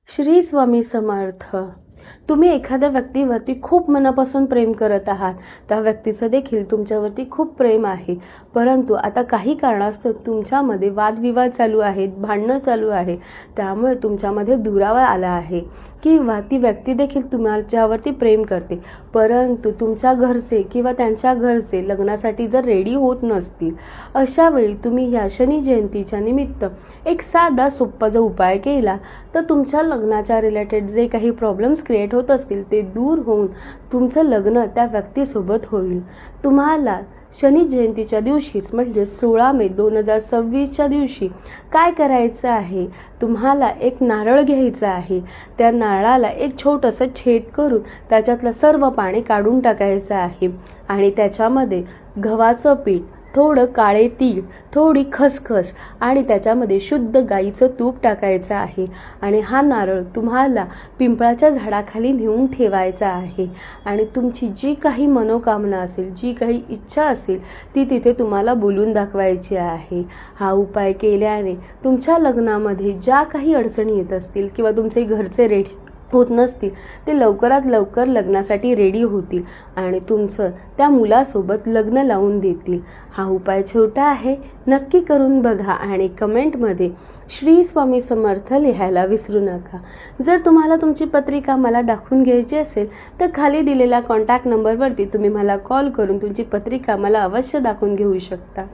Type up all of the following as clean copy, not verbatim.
श्री स्वामी समर्थ. तुम्ही एखाद्या व्यक्तीवरती खूप मनापासून प्रेम करत आहात. त्या व्यक्तीचं देखील तुमच्यावरती खूप प्रेम आहे, परंतु आता काही कारणास्तव तुमच्यामध्ये वादविवाद चालू आहेत, भांडणं चालू आहे. त्यामुळे तुमच्यामध्ये दुरावा आला आहे किंवा ती व्यक्ती देखील तुमच्यावरती प्रेम करते, परंतु तुमच्या घरचे किंवा त्यांच्या घरचे लग्नासाठी जर रेडी होत नसतील, अशा वेळी तुम्ही या शनी जयंतीच्या निमित्त एक साधा सोपा जो उपाय केला तर तुमच्या लग्नाच्या रिलेटेड जे काही प्रॉब्लेम्स क्रिएट होत असतील ते दूर होऊन तुमचं लग्न त्या व्यक्तीसोबत होईल. तुम्हाला शनी जयंतीच्या दिवशीच म्हणजे 16 मे 2026च्या दिवशी काय करायचं आहे, तुम्हाला एक नारळ घ्यायचं आहे. त्या नारळाला एक छोटंसं छेद करून त्याच्यातलं सर्व पाणी काढून टाकायचं आहे आणि त्याच्यामध्ये गव्हाचं पीठ, थोडं काळे तीळ, थोडी खसखस आणि त्याच्यामध्ये शुद्ध गाईचं तूप टाकायचं आहे आणि हा नारळ तुम्हाला पिंपळाच्या झाडाखाली नेऊन ठेवायचा आहे आणि तुमची जी काही मनोकामना असेल, जी काही इच्छा असेल ती तिथे तुम्हाला बोलून दाखवायची आहे. हा उपाय केल्याने तुमच्या लग्नामध्ये ज्या काही अडचणी येत असतील किंवा तुमचे घरचे रेडी होत नसतील ते लवकरात लवकर लग्नासाठी रेडी होतील आणि तुमचं त्या मुलासोबत लग्न लावून देतील. हा उपाय छोटा आहे, नक्की करून बघा आणि कमेंटमध्ये श्री स्वामी समर्थ लिहायला विसरू नका. जर तुम्हाला तुमची पत्रिका मला दाखवून घ्यायची असेल तर खाली दिलेल्या कॉन्टॅक्ट नंबरवरती तुम्ही मला कॉल करून तुमची पत्रिका मला अवश्य दाखवून घेऊ शकता.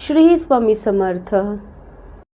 श्री स्वामी समर्थ.